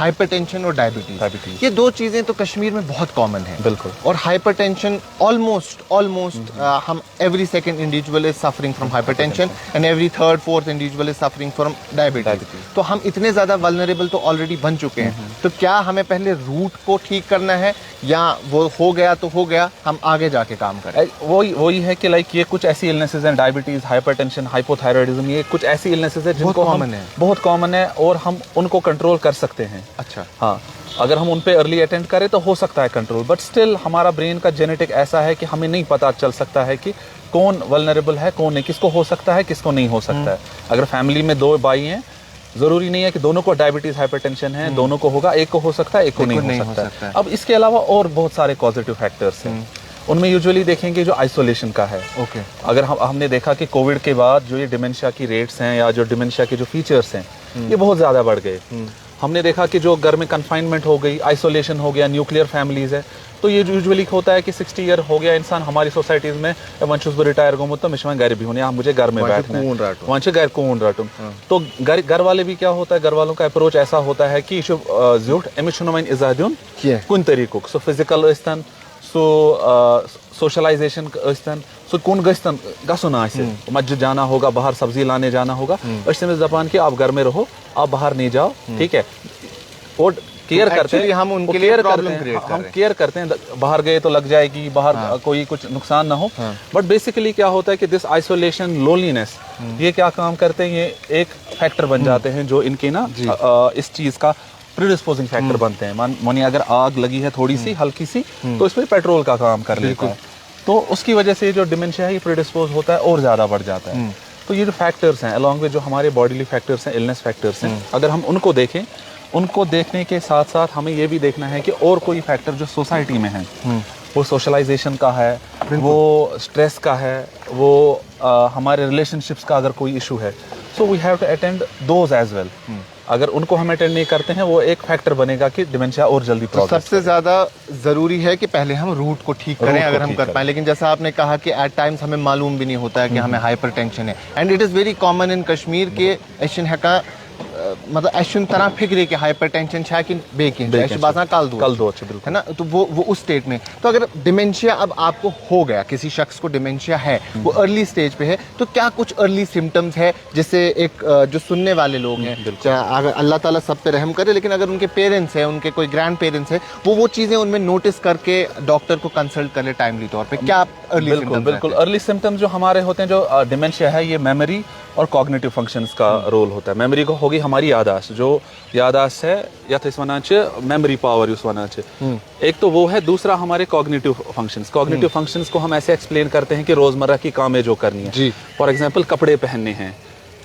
Hypertension और diabetes, ये दो चीज़ें तो कश्मीर में बहुत कॉमन है। बिल्कुल। और हाइपरटेंशन ऑलमोस्ट हम every second individual is suffering from hypertension and every third fourth individual is suffering from diabetes. तो हम इतने ज़्यादा वल्नरेबल तो ऑलरेडी बन चुके हैं, तो क्या हमें पहले रूट को ठीक करना है या वो हो गया तो हो गया, हम आगे जाके काम करें? वही है कि लाइक ये कुछ ऐसी इलनेसेस हैं, डायबिटीज, हाइपरटेंशन, हाइपोथायरॉयडिज्म, ये कुछ ऐसी इलनेसेस है जिनको बहुत कॉमन है और हम उनको कंट्रोल कर सकते हैं। अच्छा। हाँ, अगर हम उन पे अर्ली अटेंड करें तो हो सकता है कंट्रोल, बट स्टिल हमारा ब्रेन का जेनेटिक ऐसा है कि हमें नहीं पता चल सकता है कि कौन वल्नरेबल है कौन नहीं, किसको हो सकता है किसको नहीं हो सकता है। अगर फैमिली में 2 भाई हैं, जरूरी नहीं है कि दोनों को डायबिटीज हाइपरटेंशन है, दोनों को होगा, एक को हो सकता है एक को नहीं हो सकता है। अब इसके अलावा और बहुत सारे पॉजिटिव फैक्टर्स हैं, उनमें यूजुअली देखेंगे जो आइसोलेशन का है। ओके। अगर हमने देखा कि कोविड के बाद जो ये डिमेंशिया की रेट्स हैं या जो डिमेंशिया के जो फीचर्स हैं ये बहुत ज़्यादा बढ़ गए। हमने देखा कि जो घर में कन्फाइनमेंट हो गई, आइसोलेशन हो गया, न्यूक्लियर फैमिलीज है, तो ये यूजुअली होता है कि 60 ईयर हो गया इंसान हमारी सोसाइटीज़ में, वंशुस रिटायर गो तो मिशवा घर भी होने, मुझे घर में बैठना है, वंश घर कून रटूं। तो घर वाले भी क्या होता है, घर वालों का अप्रोच ऐसा होता है कि एमिशुनमाइन इजादुन कुन तरीकों, सो फिजिकल इस्तन, सो सोशलाइजेशन इस्तन, सो कौन गस्तन गसुन आसे, मस्जिद जाना होगा, बाहर सब्जी लाने जाना होगा, इससे में ज़बान कि आप घर में रहो, आप बाहर नहीं जाओ, ठीक है। और केयर करते हैं, हम उनके लिए प्रॉब्लम क्रिएट कर रहे हैं, हम केयर करते हैं, बाहर गए तो लग जाएगी, बाहर कोई कुछ नुकसान ना हो। बट बेसिकली क्या होता है कि दिस आइसोलेशन, लोनलीनेस, ये क्या काम करते हैं, ये एक फैक्टर बन जाते हैं जो इनके ना इस चीज़ का प्रीडिस्पोजिंग फैक्टर बनते हैं। मानिए अगर आग लगी है थोड़ी सी हल्की सी, तो इसमें पेट्रोल का काम कर लेता है, तो उसकी वजह से जो डिमेंशिया है ये प्रीडिस्पोज होता है और ज़्यादा बढ़ जाता है। तो ये जो फैक्टर्स हैं अलॉन्ग विद जो हमारे बॉडीली फैक्टर्स हैं, इलनेस फैक्टर्स हैं, अगर हम उनको देखें, उनको देखने के साथ साथ हमें ये भी देखना है कि और कोई फैक्टर जो सोसाइटी में है, वो सोशलाइजेशन का है, वो स्ट्रेस का है, वो हमारे रिलेशनशिप्स का अगर कोई इशू है, so we have to attend those as well. अगर उनको हम अटेंड नहीं करते हैं, वो एक फैक्टर बनेगा कि डिमेंशिया और जल्दी प्रोग्रेस। सबसे ज़्यादा ज़रूरी है कि पहले हम रूट को ठीक करें, अगर हम कर पाएं। लेकिन जैसा आपने कहा कि एट टाइम्स हमें मालूम भी नहीं होता है कि हमें हाइपरटेंशन है, and it is very common in Kashmir के एशन है मतलब एशन तरह फिक्रे के हाइपरटेंशन है कि बेकिन बासा कल दो है ना, तो वो उस स्टेट में। तो अगर डिमेंशिया अब आपको हो गया, किसी शख्स को डिमेंशिया है, वो अर्ली स्टेज पे है, तो क्या कुछ अर्ली सिम्टम्स है जिससे एक जो सुनने वाले लोग हैं, अगर अल्लाह ताला सब पे रहम करे, लेकिन अगर उनके पेरेंट्स हैं, उनके कोई ग्रैंड पेरेंट्स हैं, वो चीज़ें उनमें नोटिस करके डॉक्टर को कंसल्ट कर ले टाइमली तौर पर, क्या अर्ली सिम्टम्स? बिल्कुल अर्ली सिम्टम्स जो हमारे होते हैं, जो डिमेंशिया है, ये मेमोरी और कॉग्निटिव फंक्शंस का रोल होता है। मेमोरी को होगी हमारी यादाश्त, जो यादाश्त है या तो इस वना मेमोरी पावर उस वना एक तो वो है, दूसरा हमारे कॉग्निटिव फंक्शंस। कॉग्निटिव फंक्शंस को हम ऐसे एक्सप्लेन करते हैं कि रोजमर्रा की कामें जो करनी है, फॉर एग्जांपल कपड़े पहनने हैं,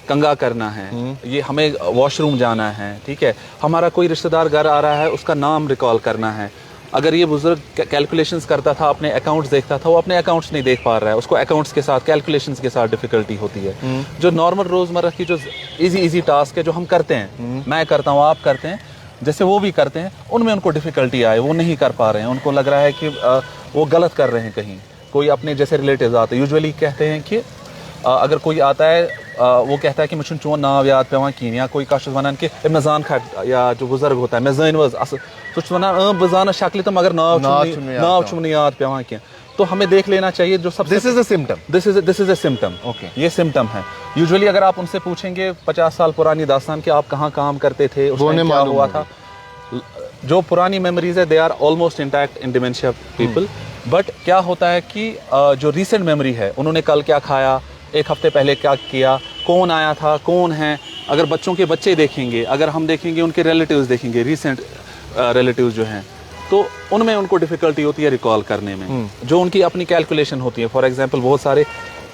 कंगा करना है, ये हमें वॉशरूम जाना है, ठीक है, हमारा कोई रिश्तेदार घर आ रहा है उसका नाम रिकॉल करना है। अगर ये बुजुर्ग कैलकुलेशंस करता था, अपने अकाउंट्स देखता था, वो अपने अकाउंट्स नहीं देख पा रहा है, उसको अकाउंट्स के साथ, कैलकुलेशंस के साथ डिफिकल्टी होती है। जो नॉर्मल रोजमर्रा की जो इजी टास्क है जो हम करते हैं, मैं करता हूँ, आप करते हैं, जैसे वो भी करते हैं, उनमें उनको डिफिकल्टी आए, वो नहीं कर पा रहे हैं, उनको लग रहा है कि वो गलत कर रहे हैं कहीं। कोई अपने जैसे रिलेटिव्स आते हैं, यूजुअली कहते हैं कि अगर कोई आता है वो कहता है कि मुझे चोन नाव याद पेवान कीन, या कोई कश वनान कि मजान खा, या जो बुजुर्ग होता है मैं जान वज तो वनान बजान शक्ल तो मगर नाव चुन याद पेवान की। तो हमें देख लेना चाहिए जो सबसे this is a symptom. Okay, ये सिम्टम है। यूजुअली अगर आप उनसे पूछेंगे 50 साल पुरानी दास्तान कि आप कहाँ काम करते थे, उसमें क्या हुआ था, जो पुरानी मेमोरीज है they are almost intact in dementia people. But क्या होता है कि जो रिसेंट मेमोरी है, उन्होंने कल क्या खाया, एक हफ्ते पहले क्या किया, कौन आया था, कौन है, अगर बच्चों के बच्चे देखेंगे, अगर हम देखेंगे उनके रिलेटिव्स देखेंगे, रिसेंट रिलेटिव्स जो हैं, तो उनमें उनको डिफ़िकल्टी होती है रिकॉल करने में, जो उनकी अपनी कैलकुलेशन होती है। फॉर एग्जांपल बहुत सारे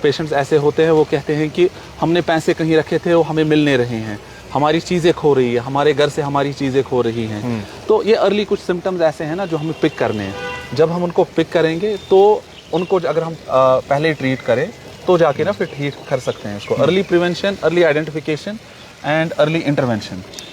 पेशेंट्स ऐसे होते हैं, वो कहते हैं कि हमने पैसे कहीं रखे थे, वो हमें मिल नहीं रहे हैं, हमारी चीज़ें खो रही है, हमारे घर से हमारी चीज़ें खो रही हैं। तो ये अर्ली कुछ सिम्टम्स ऐसे हैं ना जो हमें पिक करने हैं। जब हम उनको पिक करेंगे तो उनको अगर हम पहले ट्रीट करें तो जाके ना फिर ठीक कर सकते हैं इसको। Early prevention, early identification and early intervention,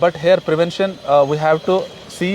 but here prevention we have to see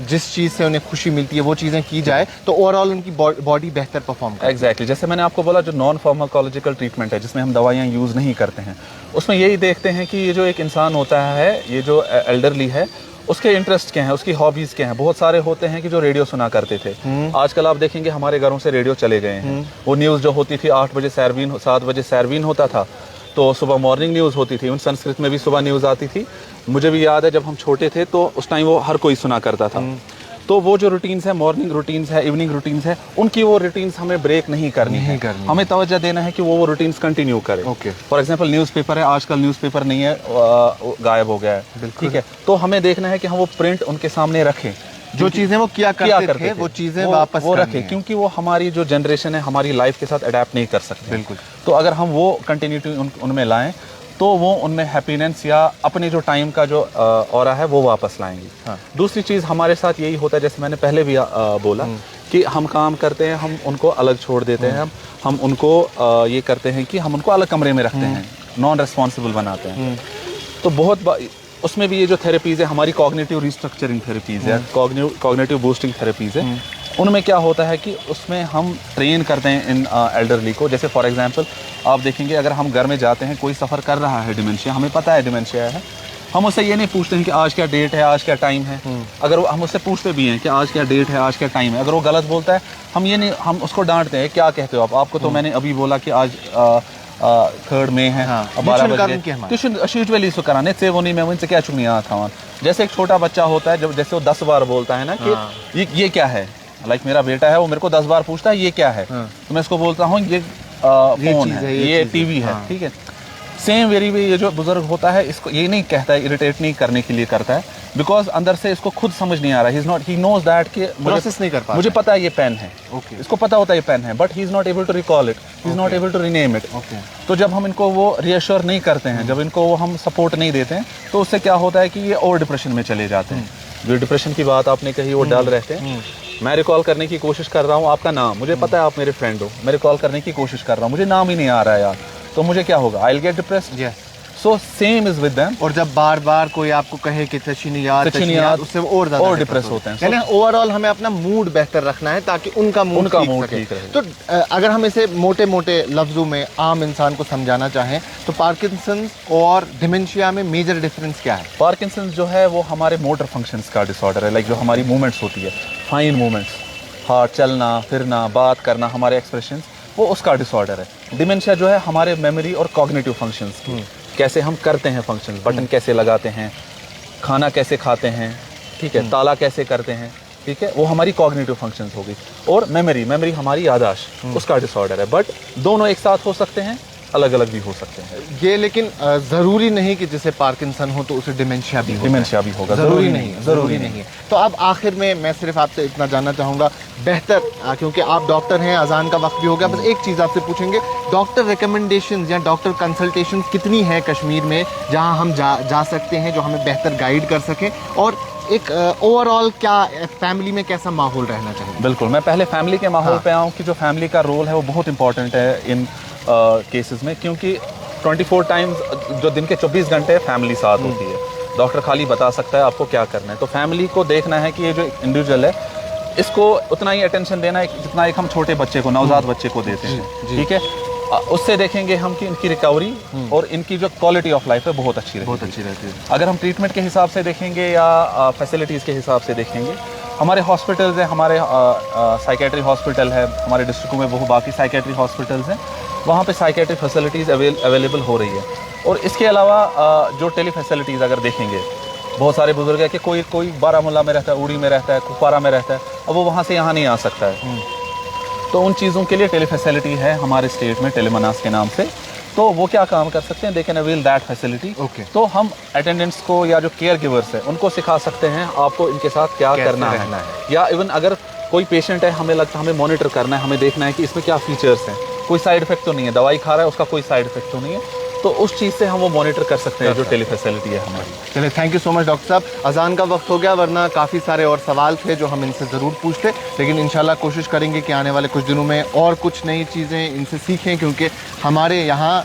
जिस चीज़ से उन्हें खुशी मिलती है वो चीज़ें की जाए तो ओवरऑल उनकी बॉडी बेहतर परफॉर्म करे। एग्जैक्टली, जैसे मैंने आपको बोला, जो नॉन फार्माकोलॉजिकल ट्रीटमेंट है जिसमें हम दवाइयाँ यूज़ नहीं करते हैं, उसमें यही देखते हैं कि ये जो एक इंसान होता है, ये जो एल्डरली है, उसके इंटरेस्ट क्या हैं, उसकी हॉबीज़ क्या हैं। बहुत सारे होते हैं कि जो रेडियो सुना करते थे, आजकल आप देखेंगे हमारे घरों से रेडियो चले गए हैं। वो न्यूज़ जो होती थी 8 बजे सैरवीन, 7 बजे सैरवीन होता था, तो सुबह मॉर्निंग न्यूज़ होती थी, उन संस्कृत में भी सुबह न्यूज़ आती थी। मुझे भी याद है जब हम छोटे थे तो उस टाइम वो हर कोई सुना करता था। तो वो जो रूटीन्स है, मॉर्निंग रूटीन्स है, इवनिंग रूटीन्स है, उनकी वो रूटीन्स हमें ब्रेक नहीं करनी है। हमें तवज्जो देना है कि वो रूटीन्स कंटिन्यू करें। ओके। फॉर एग्जांपल न्यूज़पेपर है, आजकल न्यूज़पेपर नहीं है, गायब हो गया है, ठीक है। तो हमें देखना है कि हम वो प्रिंट उनके सामने रखें, जो चीज़ें वो किया करते थे वो चीज़ें वापस वो रखें, क्योंकि वो हमारी जो जनरेशन है हमारी लाइफ के साथ अडेप्ट नहीं कर सकते। बिल्कुल। तो अगर हम वो कंटिन्यूटी उनमें लाएं तो वो उनमें हैप्पीनेस या अपने जो टाइम का जो ऑरा है वो वापस लाएंगी। हाँ। दूसरी चीज़ हमारे साथ यही होता है, जैसे मैंने पहले भी बोला कि हम काम करते हैं, हम उनको अलग छोड़ देते हैं, हम उनको ये करते हैं कि हम उनको अलग कमरे में रखते हैं, नॉन रिस्पॉन्सिबल बनाते हैं। तो बहुत उसमें भी ये जो थेरेपीज़ है हमारी कॉग्निटिव रिस्ट्रक्चरिंग थेरेपीज़ है, कॉग्निटिव बूस्टिंग थेरेपीज़ है, उनमें क्या होता है कि उसमें हम ट्रेन करते हैं इन एल्डरली को। जैसे फॉर एग्जांपल आप देखेंगे अगर हम घर में जाते हैं, कोई सफ़र कर रहा है डिमेंशिया, हमें पता है डिमेंशिया है, हम उससे ये नहीं पूछते हैं कि आज क्या डेट है, आज क्या टाइम है। अगर हम उससे पूछते भी हैं कि आज क्या डेट है, आज क्या टाइम है, अगर वो गलत बोलता है हम ये नहीं, हम उसको डांटते हैं, क्या कहते हो आप, आपको तो मैंने अभी बोला कि आज 3 मई है, 12 बजे ट्यूशन यूजुअली इसको कराने से वो नहीं, मैं उनसे क्या चुनी था। जैसे एक छोटा बच्चा होता है, जब जैसे वो 10 बार बोलता है ना कि ये क्या है, लाइक मेरा बेटा है वो मेरे को 10 बार पूछता है ये क्या है, तो मैं उसको बोलता हूँ ये फोन है, ये टीवी है, ठीक है। सेम वेरी वे ये जो बुजुर्ग होता है, इसको ये नहीं कहता है, इरिटेट नहीं करने के लिए करता है, बिकॉज अंदर से इसको खुद समझ नहीं आ रहा, ही नोज दैट कि प्रोसेस नहीं कर पाता, मुझे पता है ये पेन है, ओके, इसको पता होता है ये पेन है, but he is not able to recall it, he is not able to rename it. तो जब हम इनको वो रीअश्योर नहीं करते हैं, जब इनको वो हम सपोर्ट नहीं देते हैं, तो उससे क्या होता है कि ये और डिप्रेशन में चले जाते हैं। जो डिप्रेशन की बात आपने कही, वो डल रहते हैं। मैं रिकॉल करने की कोशिश कर रहा हूँ आपका नाम, मुझे पता है आप मेरे फ्रेंड हो, मैं रिकॉल करने की कोशिश कर रहा हूँ, मुझे नाम ही नहीं आ रहा है यार, तो मुझे क्या होगा, I will get depressed. So same is with them. और जब बार बार कोई आपको कहे कि तशीनी याद, उससे और ज्यादा और डिप्रेस होते हैं। यानी ओवरऑल हमें अपना मूड बेहतर रखना है ताकि उनका मूड ठीक रहे। तो अगर हम इसे मोटे मोटे लफ्जों में आम इंसान को समझाना चाहें तो पार्किंसंस और डिमेंशिया में मेजर डिफरेंस क्या है? पार्किंसंस जो है वो हमारे मोटर फंक्शंस का डिसऑर्डर है, लाइक जो हमारी मूवमेंट्स होती है, फाइन मूवमेंट्स, हार्ट चलना फिरना, बात करना, हमारे एक्सप्रेशन, वो उसका डिसऑर्डर है। डिमेंशिया जो है हमारे मेमोरी और कॉग्निटिव फंक्शंस की, कैसे हम करते हैं फंक्शन, बटन कैसे लगाते हैं, खाना कैसे खाते हैं, ठीक है, ताला कैसे करते हैं, ठीक है, वो हमारी कॉग्निटिव फंक्शंस होगी। और मेमोरी हमारी याददाश्त, उसका डिसऑर्डर है। बट दोनों एक साथ हो सकते हैं, अलग अलग भी हो सकते हैं ये, लेकिन ज़रूरी नहीं कि जैसे पार्किंसन हो तो उसे डिमेंशिया भी होगा, ज़रूरी नहीं है। तो अब आखिर में मैं सिर्फ आपसे इतना जानना चाहूँगा, बेहतर, क्योंकि आप डॉक्टर हैं, अजान का वक्त भी हो गया, बस एक चीज़ आपसे पूछेंगे, डॉक्टर रिकमेंडेशंस या डॉक्टर कंसल्टेशन कितनी है कश्मीर में जहाँ हम जा सकते हैं, जो हमें बेहतर गाइड कर सकें, और एक ओवरऑल क्या फैमिली में कैसा माहौल रहना चाहिए? बिल्कुल, मैं पहले फैमिली के माहौल पे आऊँ कि जो फैमिली का रोल है वो बहुत इंपॉर्टेंट है इन केसेस में, क्योंकि 24 टाइम्स जो दिन के 24 घंटे फैमिली साथ होती है। डॉक्टर खाली बता सकता है आपको क्या करना है, तो फैमिली को देखना है कि ये जो इंडिविजुअल है इसको उतना ही अटेंशन देना है जितना एक हम छोटे बच्चे को, नवजात बच्चे को देते हैं, ठीक है। उससे देखेंगे हम कि इनकी रिकवरी और इनकी जो क्वालिटी ऑफ लाइफ है बहुत अच्छी रहती है। अगर हम ट्रीटमेंट के हिसाब से देखेंगे या फैसिलिटीज़ के हिसाब से देखेंगे, हमारे हॉस्पिटल्स हैं, हमारे साइकेट्री हॉस्पिटल है हमारे डिस्ट्रिक्टों में, वो बाकी साइकेट्री हॉस्पिटल्स हैं, वहाँ पे साइकेट्री फैसिलिटीज़ अवेलेबल हो रही है। और इसके अलावा जो टेली फैसिलिटीज़ अगर देखेंगे, बहुत सारे बुजुर्ग हैं कि कोई बारामूला में रहता है, उड़ी में रहता है, कुपवारा में रहता है, अब वो वहाँ से यहाँ नहीं आ सकता है, तो उन चीज़ों के लिए टेली फैसिलिटी है हमारे स्टेट में, टेलीमनास के नाम से। तो वो क्या काम कर सकते हैं, they can avail that facility. तो हम अटेंडेंट्स को या जो केयर गिवर्स हैं उनको सिखा सकते हैं आपको इनके साथ क्या करना है, या इवन अगर कोई पेशेंट है, हमें लगता है हमें मॉनिटर करना है, हमें देखना है कि इसमें क्या फीचर्स हैं, कोई साइड इफेक्ट तो नहीं है, दवाई खा रहा है उसका कोई साइड इफेक्ट तो नहीं है, तो उस चीज़ से हम वो मॉनिटर कर सकते हैं जो टेली फैसिलिटी है हमारी। चलिए, thank you so much doctor साहब। अजान का वक्त हो गया, वरना काफ़ी सारे और सवाल थे जो हम इनसे ज़रूर पूछते, लेकिन इंशाल्लाह कोशिश करेंगे कि आने वाले कुछ दिनों में और कुछ नई चीज़ें इनसे सीखें, क्योंकि हमारे यहाँ